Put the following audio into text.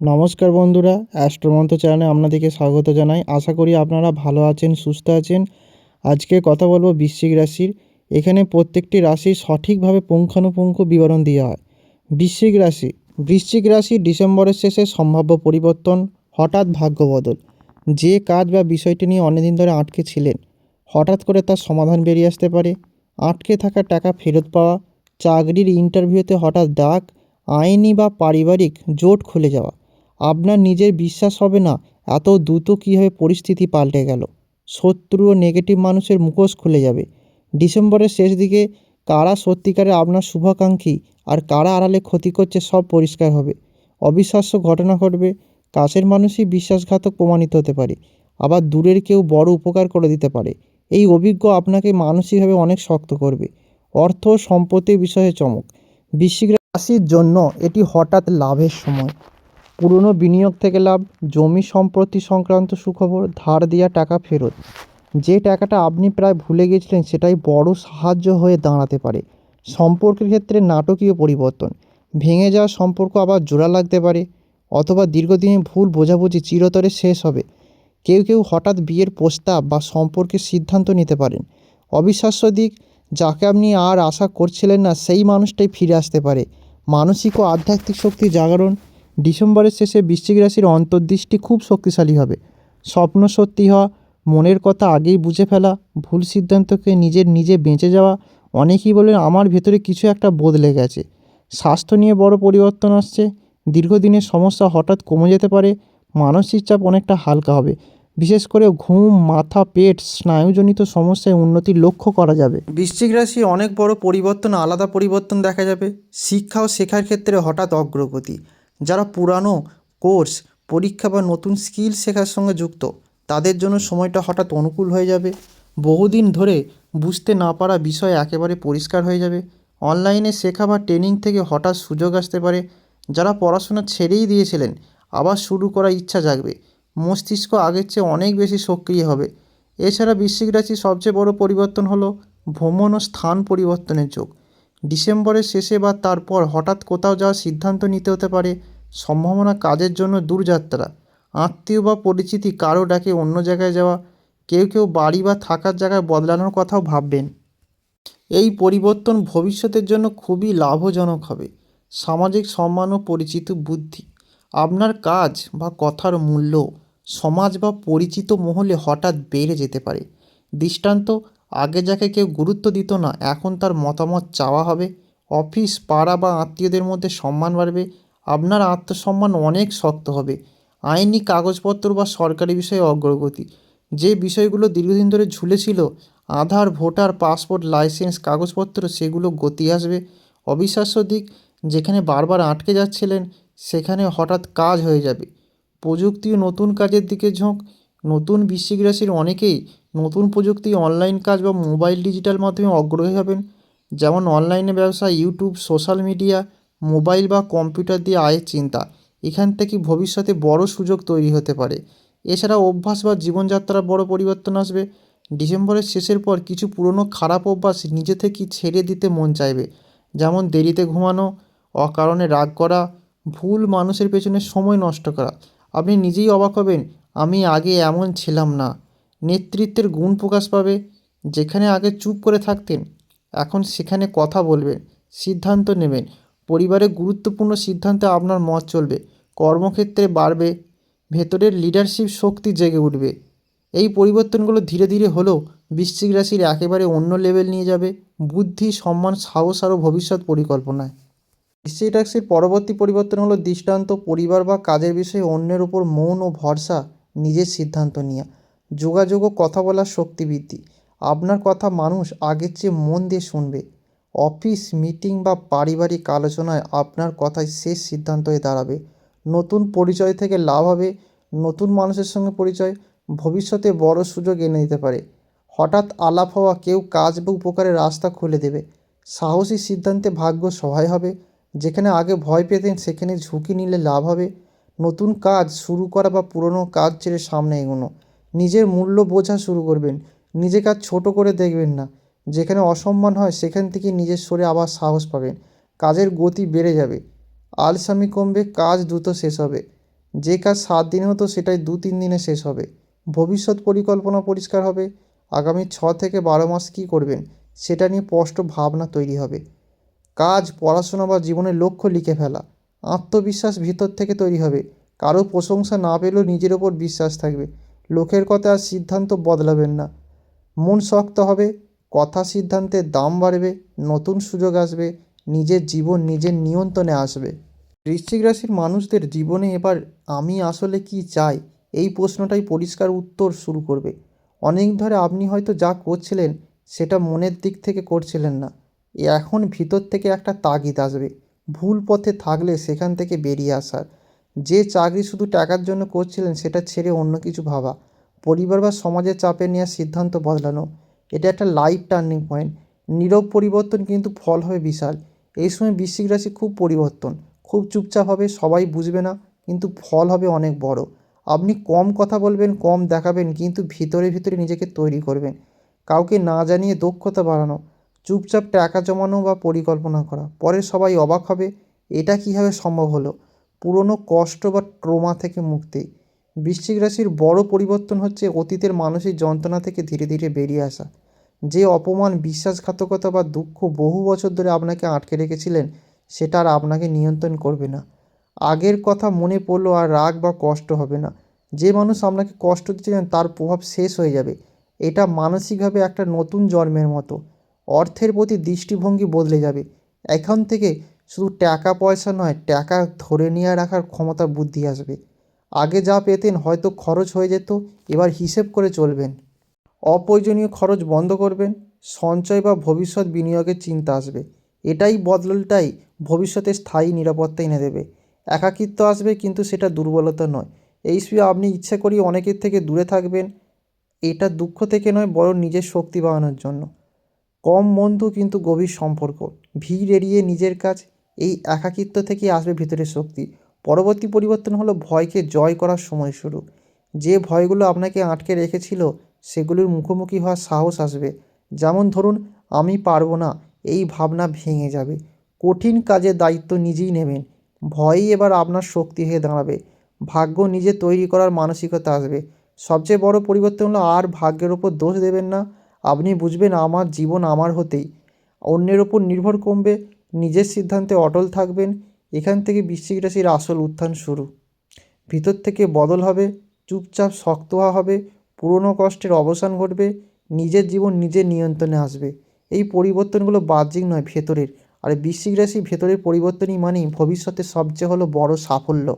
নমস্কার বন্ধুরা, অ্যাস্ট্রোমন্ত্র চ্যানেলে আপনাদেরকে স্বাগত জানাই। আশা করি আপনারা ভালো আছেন, সুস্থ আছেন। আজকে কথা বলবো বৃশ্চিক রাশির। এখানে প্রত্যেকটি রাশির সঠিকভাবে পুঙ্খানুপুঙ্খ বিবরণ দেওয়া হয়। বৃশ্চিক রাশি ডিসেম্বরের শেষে সম্ভাব্য পরিবর্তন, হঠাৎ ভাগ্য বদল। যে কাজ বা বিষয়টি নিয়ে অনেকদিন ধরে আটকে ছিলেন, হঠাৎ করে তার সমাধান বেরিয়ে আসতে পারে। আটকে থাকা টাকা ফেরত পাওয়া, চাকরির ইন্টারভিউতে হঠাৎ ডাক, আইনি বা পারিবারিক জোট খুলে যাওয়া। আপনার নিজের বিশ্বাস হবে না এত দ্রুত কীভাবে পরিস্থিতি পাল্টে গেল। শত্রু ও নেগেটিভ মানুষের মুখোশ খুলে যাবে। ডিসেম্বরের শেষ দিকে কারা সত্যিকারে আপনার শুভাকাঙ্ক্ষী আর কারা আড়ালে ক্ষতি করছে সব পরিষ্কার হবে। অবিশ্বাস্য ঘটনা ঘটবে। কাছের মানুষই বিশ্বাসঘাতক প্রমাণিত হতে পারে, আবার দূরের কেউ বড় উপকার করে দিতে পারে। এই অভিজ্ঞ আপনাকে মানসিকভাবে অনেক শক্ত করবে। অর্থ ও সম্পত্তির বিষয়ে চমক। বৃশ্চিক রাশির জন্য এটি হঠাৎ লাভের সময়। পুরনো বিনিয়োগ থেকে লাভ, জমি সম্পত্তি সংক্রান্ত সুখবর, ধার দেওয়া টাকা ফেরত। যে টাকাটা আপনি প্রায় ভুলে গেছিলেন সেটাই বড় সাহায্য হয়ে দাঁড়াতে পারে। সম্পর্কের ক্ষেত্রে নাটকীয় পরিবর্তন। ভেঙে যাওয়া সম্পর্ক আবার জোড়া লাগতে পারে, অথবা দীর্ঘদিনের ভুল বোঝাবুঝি চিরতরে শেষ হবে। কেউ কেউ হঠাৎ বিয়ের প্রস্তাব বা সম্পর্কের সিদ্ধান্ত নিতে পারেন। অবিশ্বাস্য দিক, যাকে আপনি আর আশা করছিলেন না সেই মানুষটাই ফিরে আসতে পারে। মানসিক ও আধ্যাত্মিক শক্তি জাগরণ। ডিসেম্বরের শেষে বৃশ্চিক রাশির অন্তর্দৃষ্টি খুব শক্তিশালী হবে। স্বপ্ন সত্যি হওয়া, মনের কথা আগেই বুঝে ফেলা, ভুল সিদ্ধান্তকে নিজে বেঁচে যাওয়া। অনেকেই বলেন আমার ভেতরে কিছু একটা বদলে গেছে। স্বাস্থ্য নিয়ে বড় পরিবর্তন আসছে। দীর্ঘদিনের সমস্যা হঠাৎ কমে যেতে পারে। মানসিক চাপ অনেকটা হালকা হবে। বিশেষ করে ঘুম, মাথা, পেট, স্নায়ুজনিত সমস্যায় উন্নতির লক্ষ্য করা যাবে। বৃশ্চিক রাশি অনেক বড় পরিবর্তন, আলাদা পরিবর্তন দেখা যাবে। শিক্ষা ও শেখার ক্ষেত্রে হঠাৎ অগ্রগতি। যারা পুরানো কোর্স, পরীক্ষা বা নতুন স্কিল শেখার সঙ্গে যুক্ত, তাদের জন্য সময়টা হঠাৎ অনুকূল হয়ে যাবে। বহুদিন ধরে বুঝতে না পারা বিষয় একেবারে পরিষ্কার হয়ে যাবে। অনলাইনে শেখা বা ট্রেনিং থেকে হঠাৎ সুযোগ আসতে পারে। যারা পড়াশোনা ছেড়েই দিয়েছিলেন, আবার শুরু করার ইচ্ছা জাগবে। মস্তিষ্ক আগের চেয়ে অনেক বেশি সক্রিয় হবে। এছাড়া বৃশ্চিক রাশির সবচেয়ে বড় পরিবর্তন হলো ভ্রমণ ও স্থান পরিবর্তনের যোগ। ডিসেম্বরের শেষে বা তারপর হঠাৎ কোথাও যাওয়ার সিদ্ধান্ত নিতে হতে পারে। সম্ভাবনা কাজের জন্য দূরযাত্রা, আত্মীয় বা পরিচিতি কারো ডাকে অন্য জায়গায় যাওয়া। কেউ কেউ বাড়ি বা থাকার জায়গায় বদলানোর কথাও ভাববেন। এই পরিবর্তন ভবিষ্যতের জন্য খুবই লাভজনক হবে। সামাজিক সম্মান ও পরিচিত বুদ্ধি। আপনার কাজ বা কথার মূল্য সমাজ বা পরিচিত মহলে হঠাৎ বেড়ে যেতে পারে। দৃষ্টান্ত, আগে যাকে কেউ গুরুত্ব দিত না, এখন তার মতামত চাওয়া হবে। অফিস, পাড়া বা আত্মীয়দের মধ্যে সম্মান বাড়বে। আপনার আত্মসম্মান অনেক শক্ত হবে। আইনি কাগজপত্র বা সরকারি বিষয়ে অগ্রগতি। যে বিষয়গুলো দীর্ঘদিন ধরে ঝুলেছিল, আধার, ভোটার, পাসপোর্ট, লাইসেন্স, কাগজপত্র, সেগুলো গতি আসবে। অবিশ্বাস্য দিক, যেখানে বারবার আটকে যাচ্ছিলেন সেখানে হঠাৎ কাজ হয়ে যাবে। প্রযুক্তি ও নতুন কাজের দিকে ঝোঁক। নতুন বৃশ্চিক রাশির অনেকেই নতুন প্রযুক্তি, অনলাইন কাজ বা মোবাইল ডিজিটাল মাধ্যমে অগ্রহী হবেন। যেমন অনলাইনে ব্যবসা, ইউটিউব, সোশ্যাল মিডিয়া, মোবাইল বা কম্পিউটার দিয়ে আয়ের চিন্তা। এখান থেকে ভবিষ্যতে বড় সুযোগ তৈরি হতে পারে। এছাড়া অভ্যাস বা জীবনযাত্রার বড় পরিবর্তন আসবে। ডিসেম্বরের শেষের পর কিছু পুরনো খারাপ অভ্যাস নিজে থেকেই ছেড়ে দিতে মন চাইবে। যেমন দেরিতে ঘুমানো, অকারণে রাগ করা, ভুল মানুষের পেছনে সময় নষ্ট করা। আপনি নিজেই অবাক হবেন, আমি আগে এমন ছিলাম না। নেতৃত্বের গুণ প্রকাশ পাবে। যেখানে আগে চুপ করে থাকতেন, এখন সেখানে কথা বলবেন, সিদ্ধান্ত নেবেন। পরিবারের গুরুত্বপূর্ণ সিদ্ধান্তে আপনার মত চলবে। কর্মক্ষেত্রে বাড়বে। ভেতরের লিডারশিপ শক্তি জেগে উঠবে। এই পরিবর্তনগুলো ধীরে ধীরে হলেও বৃশ্চিক রাশির একেবারে অন্য লেভেল নিয়ে যাবে বুদ্ধি, সম্মান, সাহস আরও ভবিষ্যৎ পরিকল্পনায়। বৃশ্চিক রাশির পরবর্তী পরিবর্তন হলো দৃষ্টান্ত, পরিবার বা কাজের বিষয়ে অন্যের উপর মৌন ও ভরসা, নিজের সিদ্ধান্ত নেওয়া। যোগাযোগ ও কথা বলার শক্তি বৃদ্ধি। আপনার কথা মানুষ আগের চেয়ে মন দিয়ে শুনবে। অফিস মিটিং বা পারিবারিক আলোচনায় আপনার কথাই শেষ সিদ্ধান্ত হয়ে দাঁড়াবে। নতুন পরিচয় থেকে লাভ হবে। নতুন মানুষের সঙ্গে পরিচয় ভবিষ্যতে বড় সুযোগ এনে দিতে পারে। হঠাৎ আলাপ হওয়া কেউ কাজ বা উপকারের রাস্তা খুলে দেবে। সাহসী সিদ্ধান্তে ভাগ্য সহায় হবে। যেখানে আগে ভয় পেতেন সেখানে ঝুঁকি নিলে লাভ হবে। নতুন কাজ শুরু করা বা পুরনো কাজ ছেড়ে সামনে এগোনো। নিজের মূল্য বোঝা শুরু করবেন। নিজেকে আর ছোটো করে দেখবেন না। যেখানে অসম্মান হয় সেখান থেকে নিজের সরে আবার সাহস পাবেন। কাজের গতি বেড়ে যাবে। আলসামি কমবে, কাজ দ্রুত শেষ হবে। যে কাজ 7 দিনে হতো সেটাই 2-3 দিনে শেষ হবে। ভবিষ্যৎ পরিকল্পনা পরিষ্কার হবে। আগামী 6 থেকে 12 মাস কী করবেন সেটা নিয়ে স্পষ্ট ভাবনা তৈরি হবে। কাজ, পড়াশোনা বা জীবনের লক্ষ্য লিখে ফেলা। আত্মবিশ্বাস ভিতর থেকে তৈরি হবে। কারো প্রশংসা না পেলেও নিজের ওপর বিশ্বাস থাকবে। লোকের কথা আর সিদ্ধান্ত বদলাবেন না। মন শক্ত হবে, কথা সিদ্ধান্তের দাম বাড়বে, নতুন সুযোগ আসবে, নিজের জীবন নিজের নিয়ন্ত্রণে আসবে। বৃশ্চিক রাশির মানুষদের জীবনে এবার আমি আসলে কি চাই এই প্রশ্নটাই পরিষ্কার উত্তর শুরু করবে। অনেক ধরে আপনি হয়তো যা করছিলেন সেটা মনের দিক থেকে করছিলেন না, এখন ভিতর থেকে একটা তাগিদ আসবে ভুল পথে থাকলে সেখান থেকে বেরিয়ে আসার। যে চাকরি শুধু টাকার জন্য করছিলেন সেটা ছেড়ে অন্য কিছু ভাবা, পরিবার বা সমাজের চাপে নেওয়ার সিদ্ধান্ত বদলানো, এটা একটা লাইফ টার্নিং পয়েন্ট। নীরব পরিবর্তন কিন্তু ফল হবে বিশাল। এই সময় বৃশ্চিক রাশি খুব পরিবর্তন, খুব চুপচাপ হবে, সবাই বুঝবে না, কিন্তু ফল হবে অনেক বড়। আপনি কম কথা বলবেন, কম দেখাবেন, কিন্তু ভিতরে ভিতরে নিজেকে তৈরি করবেন। কাউকে না জানিয়ে দক্ষতা বাড়ানো, চুপচাপ টাকা জমানো বা পরিকল্পনা করা, পরে সবাই অবাক হবে এটা কীভাবে সম্ভব হলো। পুরনো কষ্ট বা ট্রমা থেকে মুক্তি। বৃশ্চিক রাশির বড় পরিবর্তন হচ্ছে অতীতের মানসিক যন্ত্রণা থেকে ধীরে ধীরে বেরিয়ে আসা। যে অপমান, বিশ্বাসঘাতকতা বা দুঃখ বহু বছর ধরে আপনাকে আটকে রেখেছিলেন সেটা আর আপনাকে নিয়ন্ত্রণ করবে না। আগের কথা মনে পড়লো আর রাগ বা কষ্ট হবে না। যে মানুষ আপনাকে কষ্ট দিচ্ছিলেন তার প্রভাব শেষ হয়ে যাবে। এটা মানসিকভাবে একটা নতুন জন্মের মতো। অর্থের প্রতি দৃষ্টিভঙ্গি বদলে যাবে। এখন থেকে শুধু টাকা পয়সা নয়, টাকা ধরে নিয়ে রাখার ক্ষমতা, বুদ্ধি আসবে। আগে যা পেতেন হয়তো খরচ হয়ে যেত, এবার হিসেব করে চলবেন। অপ্রয়োজনীয় খরচ বন্ধ করবেন। সঞ্চয় বা ভবিষ্যৎ বিনিয়োগের চিন্তা আসবে। এটাই বদলটাই ভবিষ্যতে স্থায়ী নিরাপত্তা এনে দেবে। একাকিত্ব আসবে, কিন্তু সেটা দুর্বলতা নয়। এই সময় আপনি ইচ্ছা করি অনেকের থেকে দূরে থাকবেন, এটা দুঃখ থেকে নয়, বরং নিজের শক্তি বাড়ানোর জন্য। কম বন্ধু কিন্তু গভীর সম্পর্ক। ভিড় এড়িয়ে নিজের কাজ। এই একাকিত্ব থেকেই আসবে ভিতরের শক্তি। পরবর্তী পরিবর্তন হলো ভয়কে জয় করার সময় শুরু। যে ভয়গুলো আপনাকে আটকে রেখেছিল সেগুলির মুখোমুখি হওয়ার সাহস আসবে। যেমন ধরুন, আমি পারবো না, এই ভাবনা ভেঙে যাবে। কঠিন কাজের দায়িত্ব নিজেই নেবেন। ভয়ই এবার আপনার শক্তি হয়ে দাঁড়াবে। ভাগ্য নিজে তৈরি করার মানসিকতা আসবে। সবচেয়ে বড় পরিবর্তন হলো আর ভাগ্যের ওপর দোষ দেবেন না। আপনি বুঝবেন আমার জীবন আমার হতেই, অন্যের ওপর নির্ভর কমবে, নিজের সিদ্ধান্তে অটল থাকবেন। এখান থেকে বৃশ্চিক রাশির আসল উত্থান শুরু। ভিতর থেকে বদল হবে, চুপচাপ শক্ত হওয়া হবে, পুরনো কষ্টের অবসান ঘটবে, নিজের জীবন নিজের নিয়ন্ত্রণে আসবে। এই পরিবর্তনগুলো বাহ্যিক নয়, ভেতরের। আর বৃশ্চিক রাশি ভেতরের পরিবর্তনই মানেই ভবিষ্যতের সবচেয়ে হলো বড় সাফল্য।